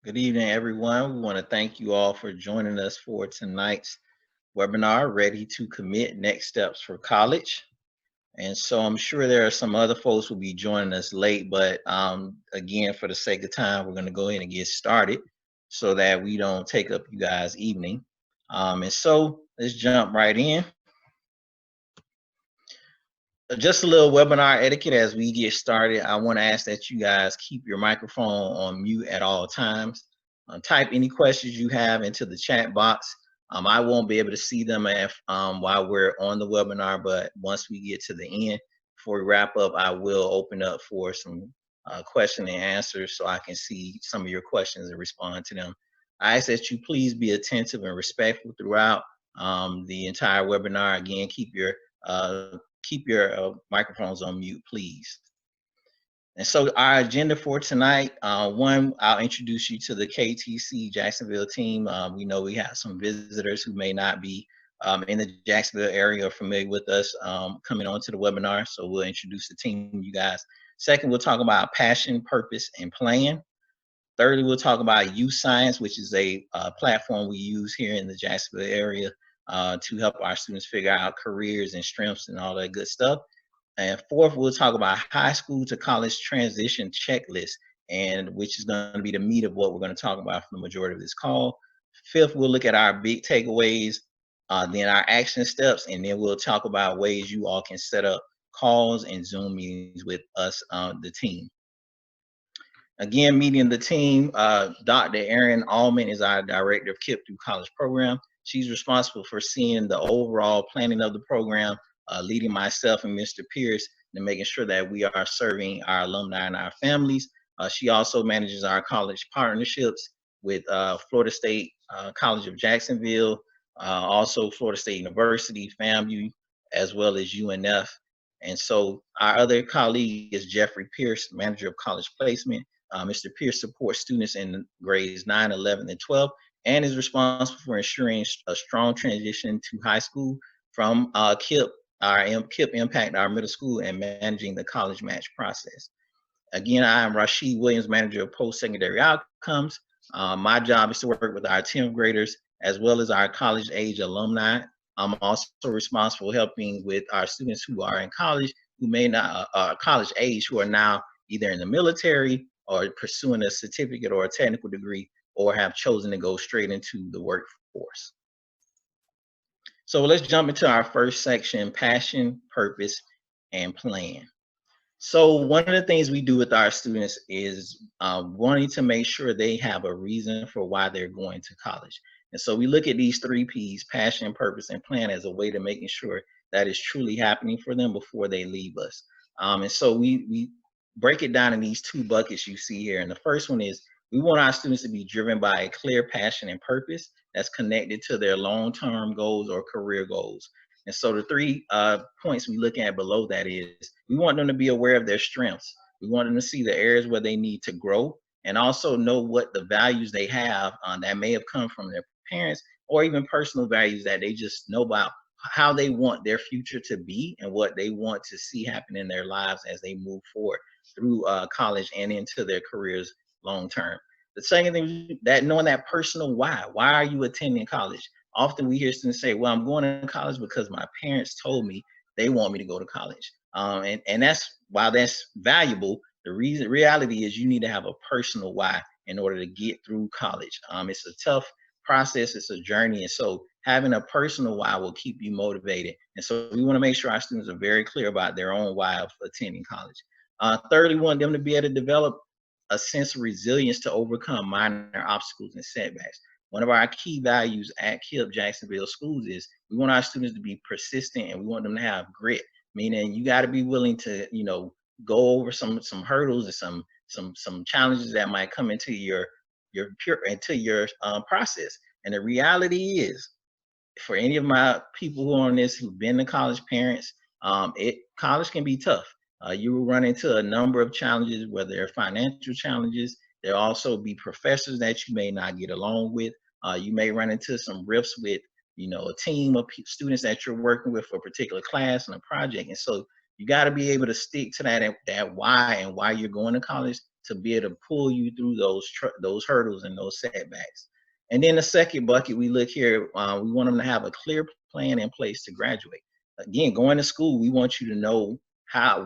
Good evening, everyone. We want to thank you all for joining us for tonight's webinar, Ready to Commit Next Steps for College. And so I'm sure there are some other folks who will be joining us late, but again, for the sake of time, we're going to go ahead and get started so that we don't take up you guys' evening. And so let's jump right in. Just a little webinar etiquette as we get started. I want to ask that you guys keep your microphone on mute at all times. Type any questions you have into the chat box. I won't be able to see them while we're on the webinar, but once we get to the end, before we wrap up, I will open up for some question and answers so I can see some of your questions and respond to them. I ask that you please be attentive and respectful throughout the entire webinar. Again, keep your microphones on mute, please. And so our agenda for tonight, one, I'll introduce you to the KTC Jacksonville team. We know we have some visitors who may not be in the Jacksonville area or familiar with us coming on to the webinar. So we'll introduce the team, you guys. Second, we'll talk about passion, purpose, and plan. Thirdly, we'll talk about youth science, which is a platform we use here in the Jacksonville area to help our students figure out careers and strengths and all that good stuff. And fourth, we'll talk about high school to college transition checklist, and which is going to be the meat of what we're going to talk about for the majority of this call. Fifth, we'll look at our big takeaways, then our action steps, and then we'll talk about ways you all can set up calls and Zoom meetings with us, the team. Again, meeting the team, Dr. Erin Allman is our director of KIPP through College program. She's responsible for seeing the overall planning of the program, leading myself and Mr. Pierce, and making sure that we are serving our alumni and our families. She also manages our college partnerships with Florida State College of Jacksonville, also Florida State University, FAMU, as well as UNF. And so our other colleague is Jeffrey Pierce, manager of college placement. Mr. Pierce supports students in grades 9, 11, and 12, and is responsible for ensuring a strong transition to high school from KIPP, KIPP Impact, our middle school, and managing the college match process. Again, I am Rashid Williams, manager of post-secondary outcomes. My job is to work with our 10th graders as well as our college age alumni. I'm also responsible for helping with our students who are in college, who may not, college age, who are now either in the military or pursuing a certificate or a technical degree, or have chosen to go straight into the workforce. So let's jump into our first section, passion, purpose, and plan. So one of the things we do with our students is wanting to make sure they have a reason for why they're going to college. And so we look at these 3 P's, passion, purpose, and plan, as a way to making sure that is truly happening for them before they leave us. And so we break it down in these 2 buckets you see here. And the first one is we want our students to be driven by a clear passion and purpose that's connected to their long-term goals or career goals. And so the 3 points we look at below that is we want them to be aware of their strengths. We want them to see the areas where they need to grow, and also know what the values they have that may have come from their parents, or even personal values that they just know about how they want their future to be and what they want to see happen in their lives as they move forward through college and into their careers long term. The second thing, that knowing that personal why are you attending college? Often we hear students say, well, I'm going to college because my parents told me they want me to go to college. And that's, while that's valuable, the reality is you need to have a personal why in order to get through college. It's a tough process, it's a journey. And so having a personal why will keep you motivated. And so we want to make sure our students are very clear about their own why of attending college. Thirdly, we want them to be able to develop a sense of resilience to overcome minor obstacles and setbacks. One of our key values at KIPP Jacksonville Schools is we want our students to be persistent, and we want them to have grit, meaning you got to be willing to, go over some hurdles and some challenges that might come into your process. And the reality is, for any of my people who are on this who've been to college, parents, college can be tough. You will run into a number of challenges, whether they're financial challenges. There'll also be professors that you may not get along with. You may run into some rifts with, a team of students that you're working with for a particular class and a project. And so you got to be able to stick to that why and why you're going to college, to be able to pull you through those hurdles and those setbacks. And then the second bucket, we look here, we want them to have a clear plan in place to graduate. Again, going to school, we want you to know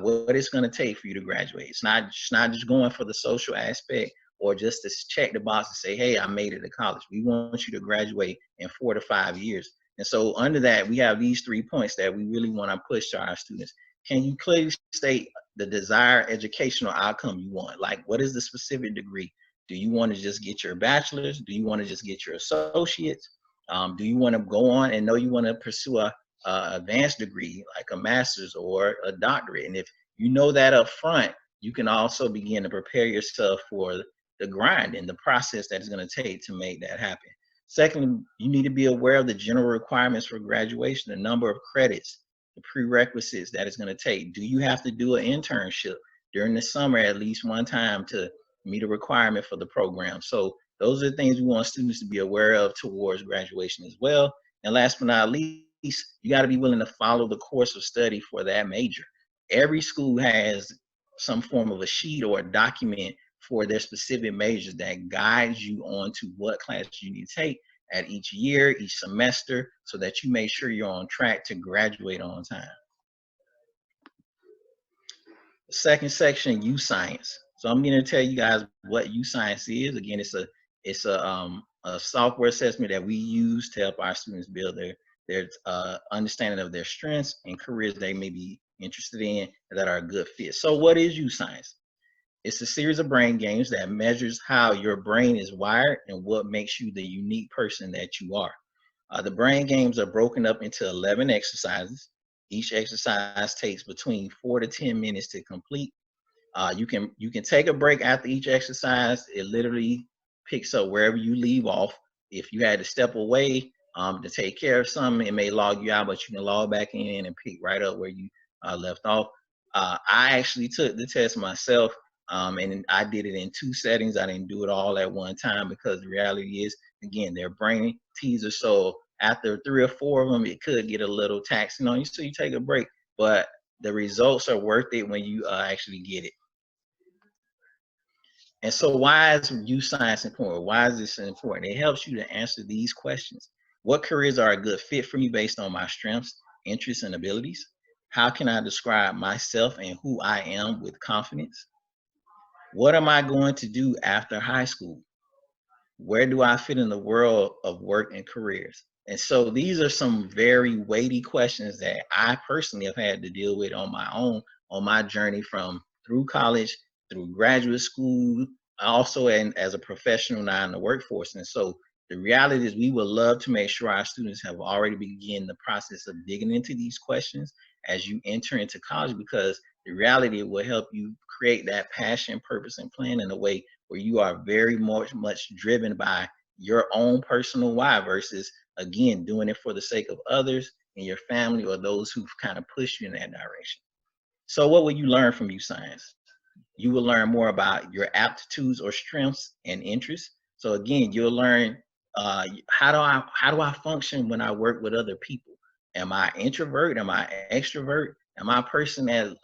what it's going to take for you to graduate. It's not just going for the social aspect or just to check the box and say, hey, I made it to college. We want you to graduate in 4 to 5 years. And so under that, we have these 3 points that we really want to push to our students. Can you clearly state the desired educational outcome you want? Like, what is the specific degree? Do you want to just get your bachelor's? Do you want to just get your associates? Do you want to go on and know you want to pursue a advanced degree like a master's or a doctorate? And if you know that up front, you can also begin to prepare yourself for the grind and the process that it's going to take to make that happen. Secondly, you need to be aware of the general requirements for graduation, the number of credits, the prerequisites that it's going to take. Do you have to do an internship during the summer at least one time to meet a requirement for the program? So those are the things we want students to be aware of towards graduation as well. And last but not least, you got to be willing to follow the course of study for that major. Every school has some form of a sheet or a document for their specific majors that guides you on to what classes you need to take at each year, each semester, so that you make sure you're on track to graduate on time. The second section, U Science. So I'm going to tell you guys what U Science is. Again, it's a software assessment that we use to help our students build their understanding of their strengths and careers they may be interested in that are a good fit. So what is U Science? It's a series of brain games that measures how your brain is wired and what makes you the unique person that you are. The brain games are broken up into 11 exercises. Each exercise takes between 4 to 10 minutes to complete. You can take a break after each exercise. It literally picks up wherever you leave off. If you had to step away to take care of something, it may log you out, but you can log back in and pick right up where you left off. I actually took the test myself. And I did it in 2 settings. I didn't do it all at one time because the reality is, again, they're brain teasers. So after 3 or 4 of them, it could get a little taxing on you. So you take a break, but the results are worth it when you actually get it. And so why is U Science important? Why is this important? It helps you to answer these questions. What careers are a good fit for me based on my strengths, interests, and abilities? How can I describe myself and who I am with confidence? What am I going to do after high school? Where do I fit in the world of work and careers? And so these are some very weighty questions that I personally have had to deal with on my own, on my journey from through college, through graduate school, also as a professional now in the workforce. And so the reality is we would love to make sure our students have already begun the process of digging into these questions as you enter into college, because the reality will help you create that passion, purpose, and plan in a way where you are very much driven by your own personal why versus, again, doing it for the sake of others and your family or those who've kind of pushed you in that direction. So what will you learn from U Science? You will learn more about your aptitudes or strengths and interests. So again, you'll learn how do I function when I work with other people? Am I introvert? Am I extrovert? Am I a person that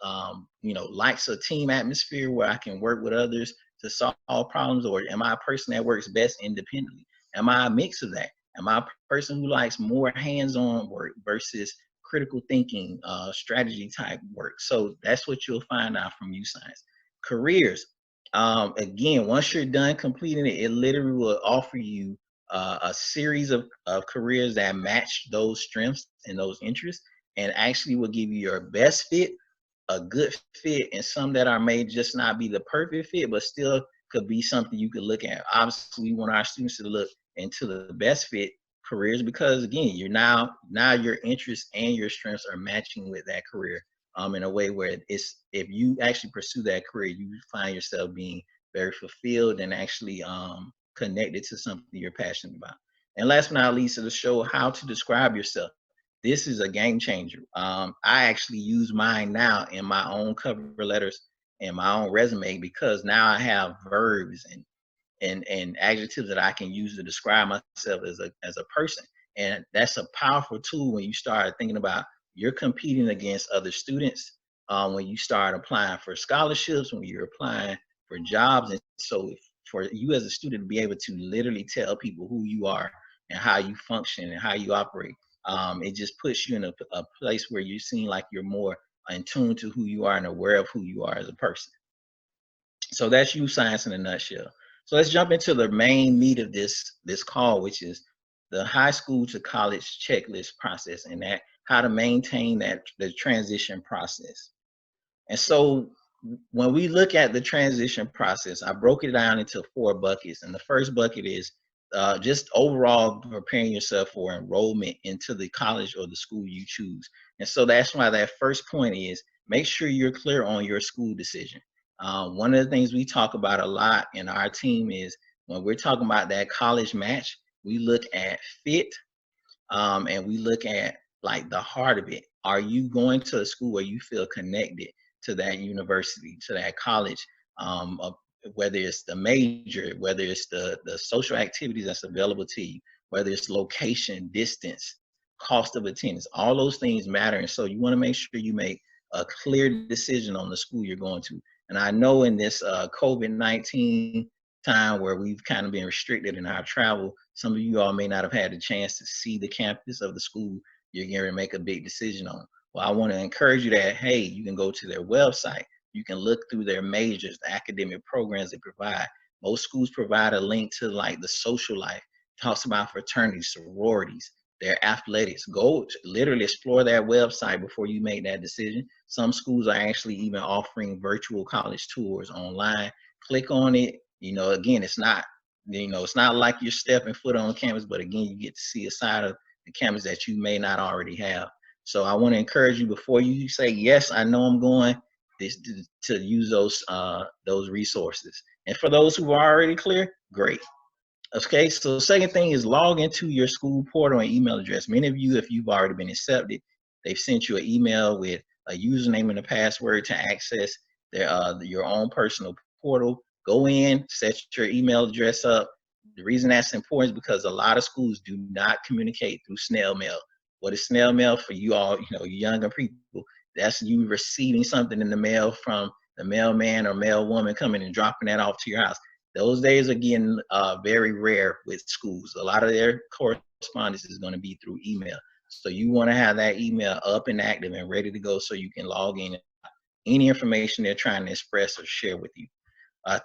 likes a team atmosphere where I can work with others to solve problems, or am I a person that works best independently? Am I a mix of that? Am I a person who likes more hands-on work versus critical thinking, strategy type work? So that's what you'll find out from U Science. Careers. Again, once you're done completing it, it literally will offer you a series of careers that match those strengths and those interests, and actually will give you your best fit, a good fit, and some that are may just not be the perfect fit, but still could be something you could look at. Obviously, we want our students to look into the best fit careers because, again, you're now your interests and your strengths are matching with that career in a way where it's, if you actually pursue that career, you find yourself being very fulfilled and actually connected to something you're passionate about. And last but not least, it'll show how to describe yourself. This is a game changer. I actually use mine now in my own cover letters and my own resume because now I have verbs and adjectives that I can use to describe myself as a person. And that's a powerful tool when you start thinking about you're competing against other students, when you start applying for scholarships, when you're applying for jobs. And so for you as a student to be able to literally tell people who you are and how you function and how you operate, it just puts you in a place where you seem like you're more in tune to who you are and aware of who you are as a person. So that's youth science in a nutshell. So let's jump into the main meat of this call, which is the high school to college checklist process, and that how to maintain that the transition process. And so when we look at the transition process, I broke it down into 4 buckets. And the first bucket is just overall preparing yourself for enrollment into the college or the school you choose. And so that's why that first point is make sure you're clear on your school decision. One of the things we talk about a lot in our team is when we're talking about that college match, we look at fit, and we look at like the heart of it. Are you going to a school where you feel connected to that university, to that college, whether it's the major, whether it's the social activities that's available to you, whether it's location, distance, cost of attendance, all those things matter. And so you want to make sure you make a clear decision on the school you're going to. And I know in this COVID-19 time where we've kind of been restricted in our travel, some of you all may not have had the chance to see the campus of the school you're going to make a big decision on. Well, I want to encourage you that, hey, you can go to their website. You can look through their majors, the academic programs they provide. Most schools provide a link to like the social life, talks about fraternities, sororities, their athletics. Go literally explore that website before you make that decision. Some schools are actually even offering virtual college tours online. Click on it. Again, it's not like you're stepping foot on campus, but again, you get to see a side of the campus that you may not already have. So I want to encourage you before you say, yes, I know I'm going, to use those resources. And for those who are already clear, great. Okay, so second thing is log into your school portal and email address. Many of you, if you've already been accepted, they've sent you an email with a username and a password to access your own personal portal. Go in, set your email address up. The reason that's important is because a lot of schools do not communicate through snail mail. What is snail mail for you all, younger people? That's you receiving something in the mail from the mailman or mailwoman coming and dropping that off to your house. Those days are getting very rare with schools. A lot of their correspondence is going to be through email. So you want to have that email up and active and ready to go so you can log in any information they're trying to express or share with you.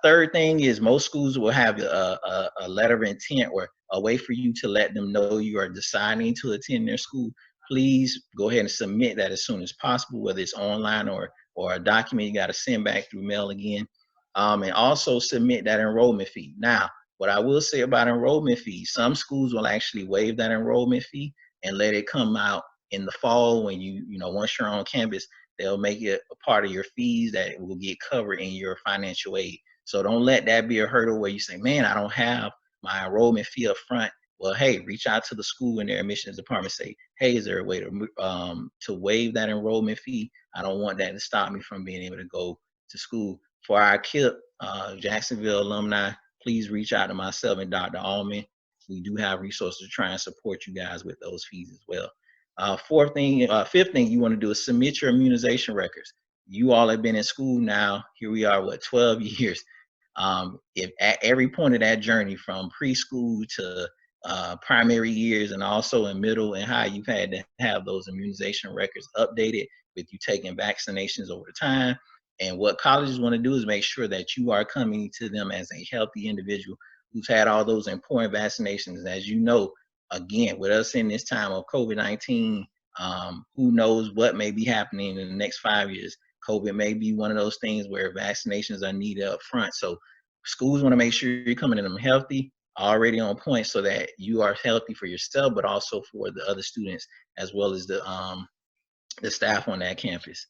Third thing is most schools will have a letter of intent or a way for you to let them know you are deciding to attend their school. Please go ahead and submit that as soon as possible, whether it's online or a document you got to send back through mail again. And also submit that enrollment fee. Now, what I will say about enrollment fees, some schools will actually waive that enrollment fee and let it come out in the fall when once you're on campus, they'll make it a part of your fees that will get covered in your financial aid. So don't let that be a hurdle where you say, man, I don't have my enrollment fee up front. Well, hey, reach out to the school and their admissions department. Say, hey, is there a way to waive that enrollment fee? I don't want that to stop me from being able to go to school. For our KIPP Jacksonville alumni, please reach out to myself and Dr. Allman. We do have resources to try and support you guys with those fees as well. Fifth thing you want to do is submit your immunization records. You all have been in school now. Here we are, 12 years. If at every point of that journey, from preschool to primary years, and also in middle and high, you've had to have those immunization records updated with you taking vaccinations over time. And what colleges want to do is make sure that you are coming to them as a healthy individual who's had all those important vaccinations. As you know, again, with us in this time of COVID-19, who knows what may be happening in the next 5 years. COVID may be one of those things where vaccinations are needed up front. So schools want to make sure you're coming to them healthy, already on point, so that you are healthy for yourself, but also for the other students, as well as the staff on that campus.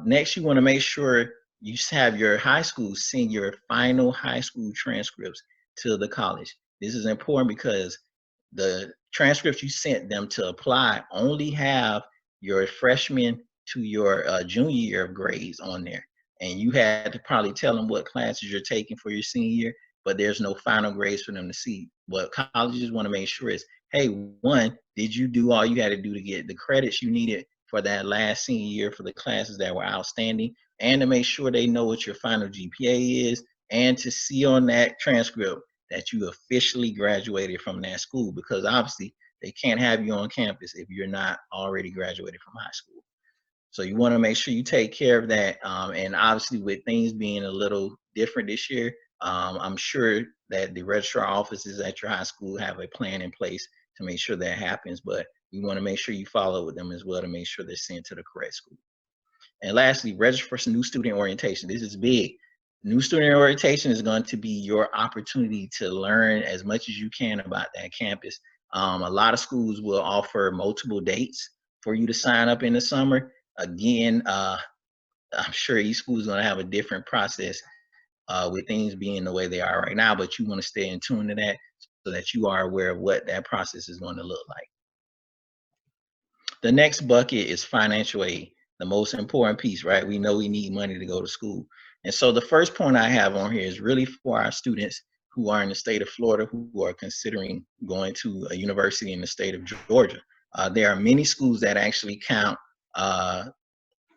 Next, you want to make sure you have your high school send your final high school transcripts to the college. This is important because the transcripts you sent them to apply only have your freshman to your junior year of grades on there. And you had to probably tell them what classes you're taking for your senior year, but there's no final grades for them to see. What colleges want to make sure is, hey, one, did you do all you had to do to get the credits you needed for that last senior year for the classes that were outstanding, and to make sure they know what your final GPA is, and to see on that transcript that you officially graduated from that school, because obviously they can't have you on campus if you're not already graduated from high school. So you want to make sure you take care of that. And obviously, with things being a little different this year, I'm sure that the registrar offices at your high school have a plan in place to make sure that happens. But you want to make sure you follow with them as well to make sure they're sent to the correct school. And lastly, register for some new student orientation. This is big. New student orientation is going to be your opportunity to learn as much as you can about that campus. A lot of schools will offer multiple dates for you to sign up in the summer. Again, I'm sure each school is going to have a different process with things being the way they are right now, but you want to stay in tune to that so that you are aware of what that process is going to look like. The next bucket is financial aid, the most important piece, right? We know we need money to go to school. And so the first point I have on here is really for our students who are in the state of Florida, who are considering going to a university in the state of Georgia. There are many schools that actually uh,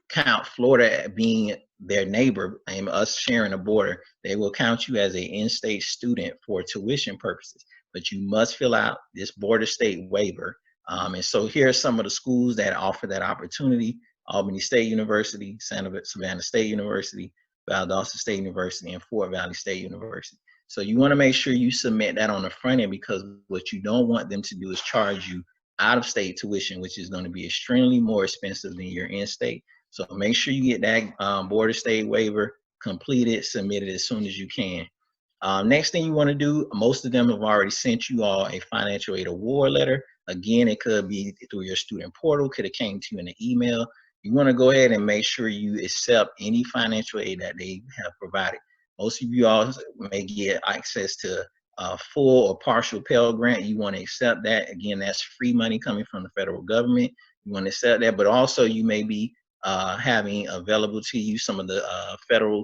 count Florida being their neighbor and us sharing a border. They will count you as an in-state student for tuition purposes, but you must fill out this border state waiver. And so here are some of the schools that offer that opportunity: Albany State University, Savannah State University, Valdosta State University, and Fort Valley State University. So you want to make sure you submit that on the front end, because what you don't want them to do is charge you out of state tuition, which is going to be extremely more expensive than your in-state. So make sure you get that border state waiver completed, submitted as soon as you can. Next thing you want to do, most of them have already sent you all a financial aid award letter. Again, it could be through your student portal, could have came to you in an email. You want to go ahead and make sure you accept any financial aid that they have provided. Most of you all may get access to a full or partial Pell Grant. You want to accept that. Again, that's free money coming from the federal government. You want to accept that, but also you may be having available to you some of the federal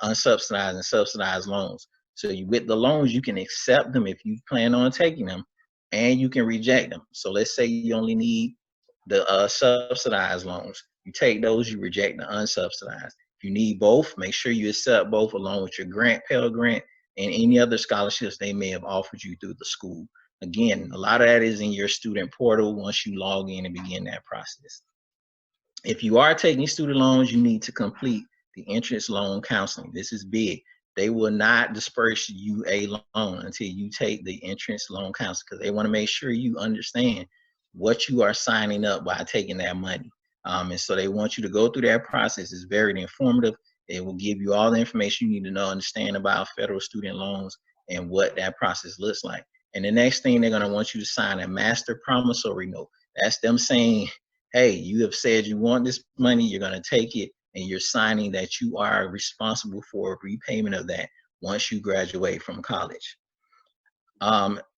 unsubsidized and subsidized loans. So you, with the loans, you can accept them if you plan on taking them, and you can reject them. So let's say you only need the subsidized loans. You take those, you reject the unsubsidized. If you need both, make sure you accept both along with your grant, Pell Grant, and any other scholarships they may have offered you through the school. Again, a lot of that is in your student portal once you log in and begin that process. If you are taking student loans, you need to complete the entrance loan counseling. This is big. They will not disperse you a loan until you take the entrance loan counseling, because they want to make sure you understand what you are signing up by taking that money. And so they want you to go through that process. It's very informative. It will give you all the information you need to know, understand about federal student loans and what that process looks like. And the next thing, they're going to want you to sign a master promissory note. That's them saying, hey, you have said you want this money, you're going to take it, and you're signing that you are responsible for repayment of that once you graduate from college.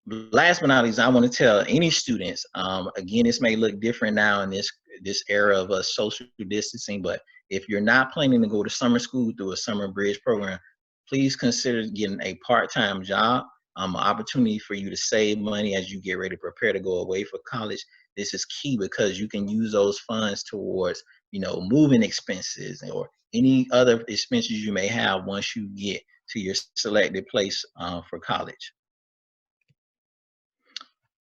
Last but not least, I want to tell any students, again, this may look different now in this era of social distancing, but if you're not planning to go to summer school through a summer bridge program, please consider getting a part-time job, an opportunity for you to save money as you get ready to prepare to go away for college. This is key because you can use those funds towards, moving expenses or any other expenses you may have once you get to your selected place for college.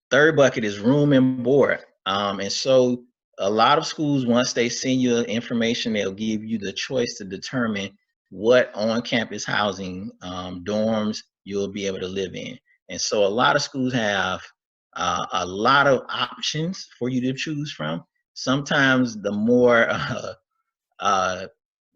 Third bucket is room and board. And so a lot of schools, once they send you information, they'll give you the choice to determine what on-campus housing dorms you'll be able to live in. And so a lot of schools have a lot of options for you to choose from. Sometimes the more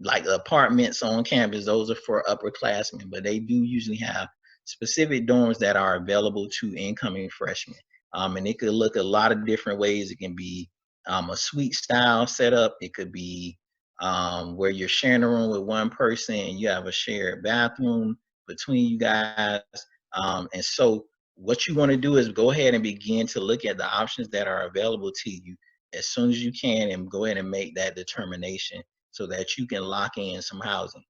like apartments on campus, those are for upperclassmen, but they do usually have specific dorms that are available to incoming freshmen. And it could look a lot of different ways. It can be a suite style setup. It could be where you're sharing a room with one person and you have a shared bathroom between you guys. And so what you want to do is go ahead and begin to look at the options that are available to you as soon as you can, and go ahead and make that determination so that you can lock in some housing.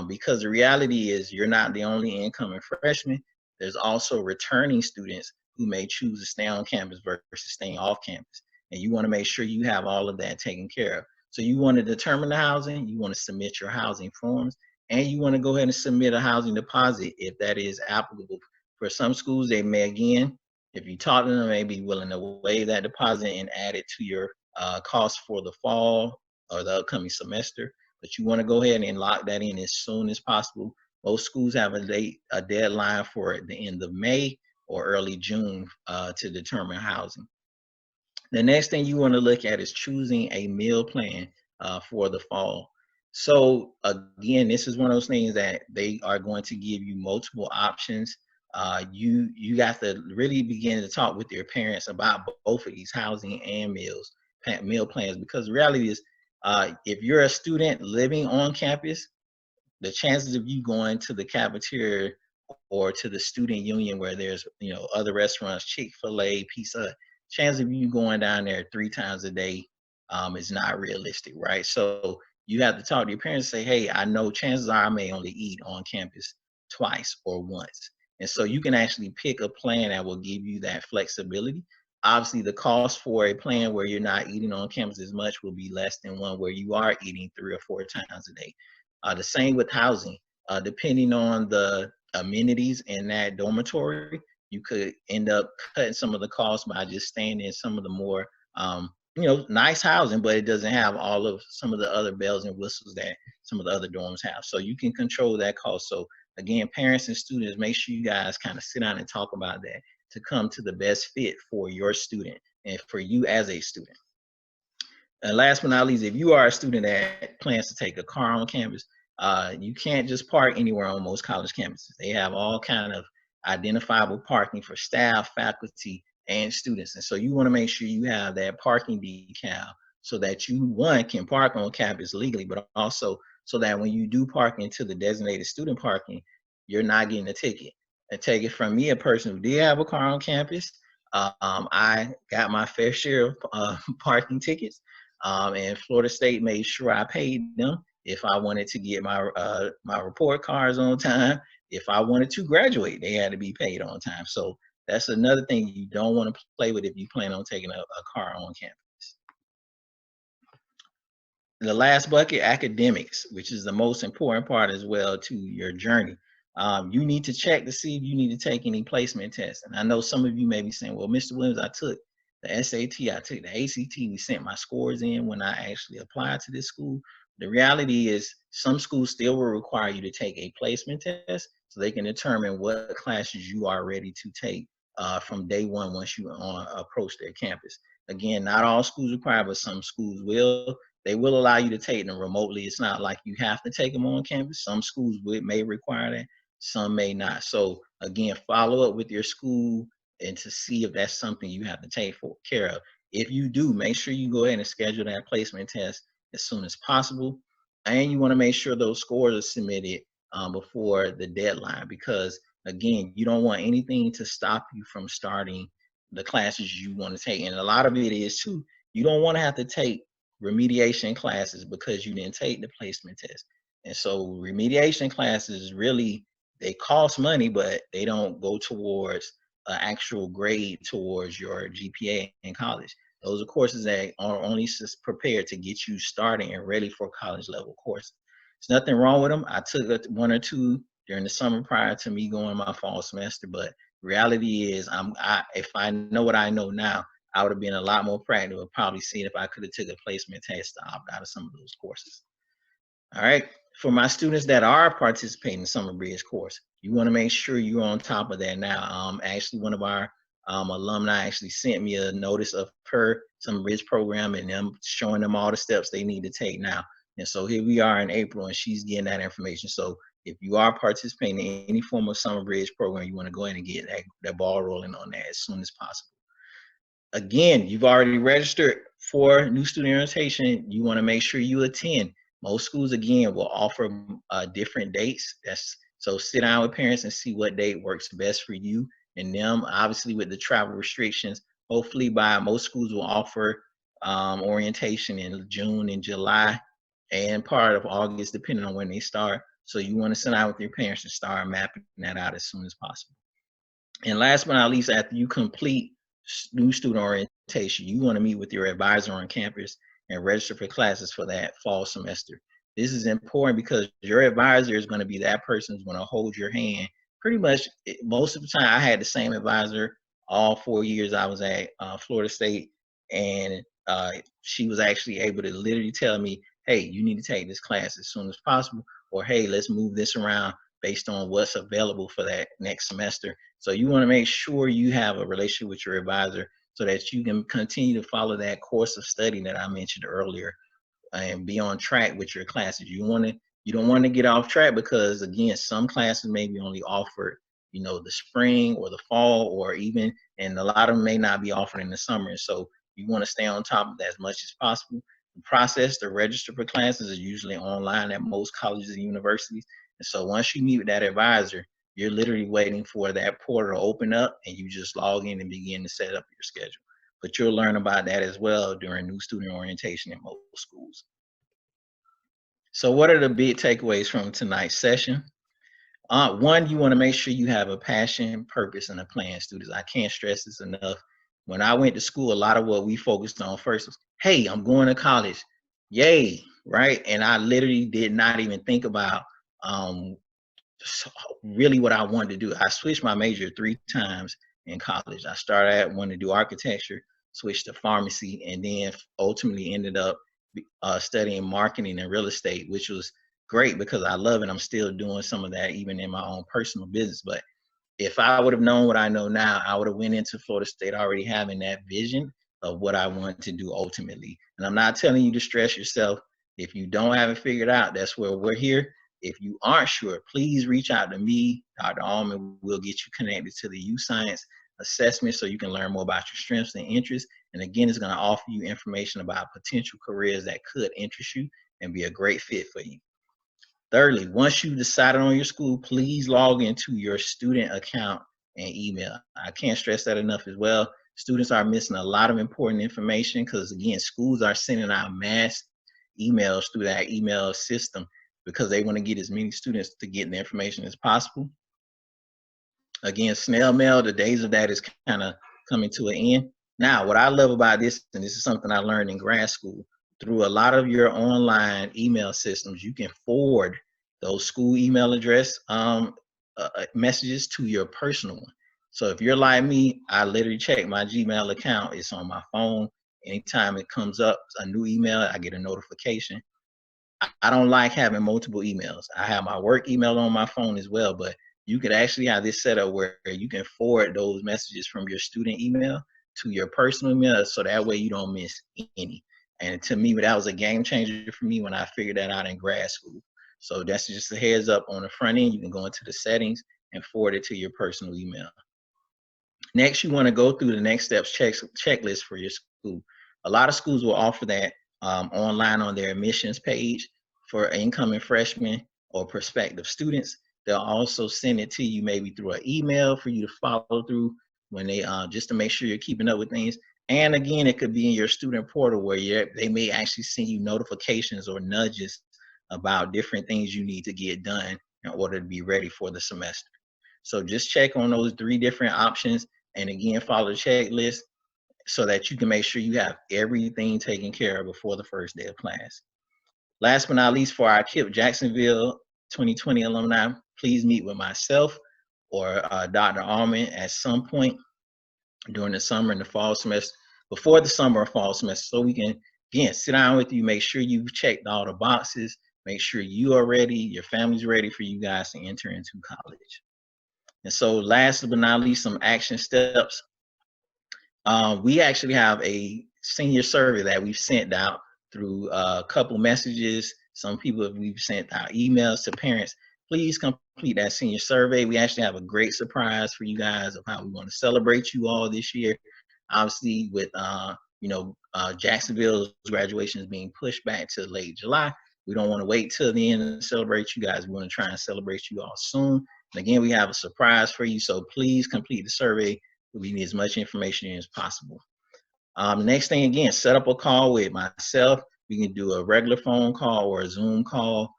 Because the reality is you're not the only incoming freshman. There's also returning students who may choose to stay on campus versus staying off campus. And you want to make sure you have all of that taken care of. So you want to determine the housing, you want to submit your housing forms, and you want to go ahead and submit a housing deposit if that is applicable. For some schools, they may, again, if you talk to them, may be willing to waive that deposit and add it to your cost for the fall or the upcoming semester. But you want to go ahead and lock that in as soon as possible. Most schools have a deadline for the end of May or early June to determine housing. The next thing you want to look at is choosing a meal plan for the fall. So again, this is one of those things that they are going to give you multiple options. You got to really begin to talk with your parents about both of these housing and meal plans, because the reality is, if you're a student living on campus, the chances of you going to the cafeteria or to the student union where there's other restaurants, Chick-fil-A, Pizza Hut, chance of you going down there 3 times a day is not realistic, right? So you have to talk to your parents and say, hey, I know chances are I may only eat on campus twice or once. And so you can actually pick a plan that will give you that flexibility. Obviously, the cost for a plan where you're not eating on campus as much will be less than one where you are eating 3 or 4 times a day. The same with housing. Depending on the amenities in that dormitory, you could end up cutting some of the costs by just staying in some of the more nice housing, but it doesn't have all of some of the other bells and whistles that some of the other dorms have. So you can control that cost. So again, parents and students, make sure you guys kind of sit down and talk about that to come to the best fit for your student and for you as a student. And last but not least, if you are a student that plans to take a car on campus, you can't just park anywhere on most college campuses. They have all kind of identifiable parking for staff, faculty, and students. And so you want to make sure you have that parking decal so that you, one, can park on campus legally, but also so that when you do park into the designated student parking, you're not getting a ticket. And take it from me, a person who did have a car on campus, I got my fair share of parking tickets. And Florida State made sure I paid them if I wanted to get my report cards on time. If I wanted to graduate, they had to be paid on time. So that's another thing you don't want to play with if you plan on taking a car on campus. The last bucket, academics, which is the most important part as well to your journey. You need to check to see if you need to take any placement tests. And I know some of you may be saying, well, Mr. Williams, I took the SAT, I took the ACT, we sent my scores in when I actually applied to this school. The reality is some schools still will require you to take a placement test so they can determine what classes you are ready to take from day one once you approach their campus. Again, not all schools require, but some schools will. They will allow you to take them remotely. It's not like you have to take them on campus. Some schools may require that, some may not. So again, follow up with your school and to see if that's something you have to take care of. If you do, make sure you go ahead and schedule that placement test as soon as possible. And you want to make sure those scores are submitted before the deadline, because again, you don't want anything to stop you from starting the classes you want to take. And a lot of it is too, you don't want to have to take remediation classes because you didn't take the placement test. And so remediation classes really, they cost money, but they don't go towards an actual grade towards your GPA in college. Those are courses that are only prepared to get you starting and ready for college level courses. There's nothing wrong with them. I took 1 or 2 during the summer prior to me going my fall semester, but reality is if I know what I know now, I would have been a lot more practical, probably seeing if I could have took a placement test to opt out of some of those courses. All right. For my students that are participating in Summer Bridge course, you want to make sure you're on top of that now. Actually, one of our alumni actually sent me a notice of her Summer Bridge program and them showing them all the steps they need to take now. And so here we are in April and she's getting that information. So if you are participating in any form of Summer Bridge program, you want to go ahead and get that ball rolling on that as soon as possible. Again, you've already registered for new student orientation. You want to make sure you attend. Most schools, again, will offer different dates. So sit down with parents and see what date works best for you and them. Obviously, with the travel restrictions, hopefully by most schools will offer orientation in June and July and part of August, depending on when they start. So you want to sit down with your parents and start mapping that out as soon as possible. And last but not least, after you complete new student orientation, you want to meet with your advisor on campus and register for classes for that fall semester. This is important because your advisor is going to be that person who's going to hold your hand. Pretty much most of the time, I had the same advisor all 4 years I was at Florida State, and she was actually able to literally tell me, "Hey, you need to take this class as soon as possible," or "Hey, let's move this around based on what's available for that next semester." So you want to make sure you have a relationship with your advisor so that you can continue to follow that course of study that I mentioned earlier and be on track with your classes. You don't want to get off track because again, some classes may be only offered, the spring or the fall, or even, and a lot of them may not be offered in the summer. So you want to stay on top of that as much as possible. The process to register for classes is usually online at most colleges and universities. And so once you meet with that advisor, you're literally waiting for that portal to open up and you just log in and begin to set up your schedule. But you'll learn about that as well during new student orientation in most schools. So what are the big takeaways from tonight's session? One, you want to make sure you have a passion, purpose, and a plan, students. I can't stress this enough. When I went to school, a lot of what we focused on first was, hey, I'm going to college. Yay, right? And I literally did not even think about um, really what I wanted to do. I switched my major 3 times in college. I started at wanting to do architecture, switched to pharmacy, and then ultimately ended up studying marketing and real estate, which was great because I love it. I'm still doing some of that even in my own personal business. But if I would have known what I know now, I would have went into Florida State already having that vision of what I want to do ultimately. And I'm not telling you to stress yourself. If you don't have it figured out, that's where we're here. If you aren't sure, please reach out to me, Dr. Allman. We'll get you connected to the U Science assessment so you can learn more about your strengths and interests. And again, it's going to offer you information about potential careers that could interest you and be a great fit for you. Thirdly, once you've decided on your school, please log into your student account and email. I can't stress that enough as well. Students are missing a lot of important information because, again, schools are sending out mass emails through that email system because they want to get as many students to get the information as possible. Again, snail mail, the days of that is kind of coming to an end. Now, what I love about this, and this is something I learned in grad school, through a lot of your online email systems, you can forward those school email address messages to your personal one. So if you're like me, I literally check my Gmail account. It's on my phone. Anytime it comes up, a new email, I get a notification. I don't like having multiple emails. I have my work email on my phone as well, but you could actually have this set up where you can forward those messages from your student email to your personal email, so that way you don't miss any. And to me, that was a game changer for me when I figured that out in grad school. So that's just a heads up on the front end. You can go into the settings and forward it to your personal email. Next, you want to go through the next steps checklist for your school. A lot of schools will offer that online on their admissions page for incoming freshmen or prospective students. They'll also send it to you maybe through an email for you to follow through when they just to make sure you're keeping up with things. And again, it could be in your student portal where they may actually send you notifications or nudges about different things you need to get done in order to be ready for the semester. So just check on those 3 different options, and again, follow the checklist so that you can make sure you have everything taken care of before the first day of class. Last but not least, for our KIPP Jacksonville 2020 alumni, please meet with myself or Dr. Allman at some point during the summer and the fall semester, before the summer or fall semester, so we can, again, sit down with you, make sure you've checked all the boxes, make sure you are ready, your family's ready for you guys to enter into college. And so last but not least, some action steps. We actually have a senior survey that we've sent out through a couple messages. Some people we've sent out emails to parents. Please complete that senior survey. We actually have a great surprise for you guys of how we want to celebrate you all this year. Obviously, with Jacksonville's graduation is being pushed back to late July. We don't want to wait till the end to celebrate you guys. We want to try and celebrate you all soon. And again, we have a surprise for you, so please complete the survey. We need as much information as possible. The next thing, again, set up a call with myself. We can do a regular phone call or a Zoom call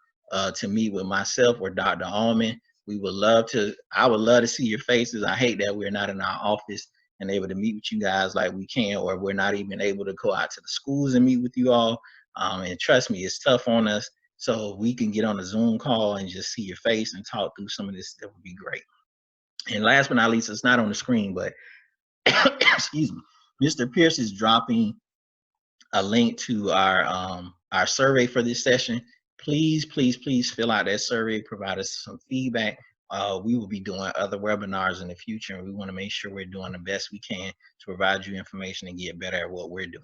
to meet with myself or Dr. Allman. I would love to see your faces. I hate that we're not in our office and able to meet with you guys like we can, or we're not even able to go out to the schools and meet with you all. And trust me, it's tough on us. So we can get on a Zoom call and just see your face and talk through some of this. That would be great. And last but not least, it's not on the screen, but excuse me, Mr. Pierce is dropping a link to our survey for this session. Please, please, please fill out that survey, provide us some feedback. We will be doing other webinars in the future, and we want to make sure we're doing the best we can to provide you information and get better at what we're doing.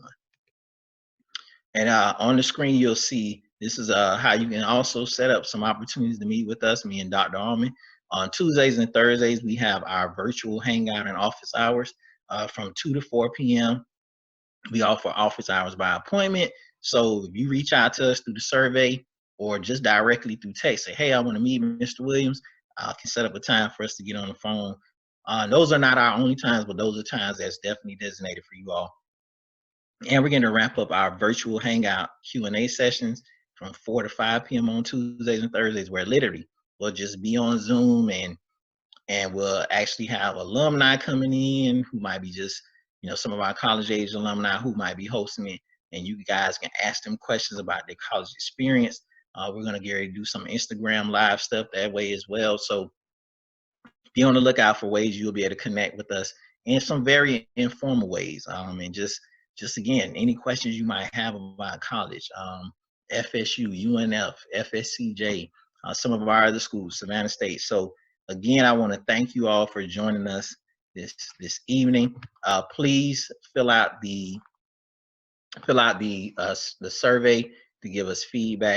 And on the screen, you'll see this is how you can also set up some opportunities to meet with us, me and Dr. Allman. On Tuesdays and Thursdays, we have our virtual hangout and office hours from 2 to 4 p.m. We offer office hours by appointment. So if you reach out to us through the survey or just directly through text, say, hey, I want to meet Mr. Williams, I can set up a time for us to get on the phone. Those are not our only times, but those are times that's definitely designated for you all. And we're going to wrap up our virtual hangout Q&A sessions from 4 to 5 p.m. on Tuesdays and Thursdays, where literally we'll just be on Zoom and we'll actually have alumni coming in who might be just, some of our college age alumni who might be hosting it, and you guys can ask them questions about their college experience. We're going to get ready to do some Instagram live stuff that way as well. So be on the lookout for ways you'll be able to connect with us in some very informal ways. And just again, any questions you might have about college, FSU, UNF, FSCJ, some of our other schools, Savannah State. So again, I want to thank you all for joining us this evening. Please fill out the survey to give us feedback.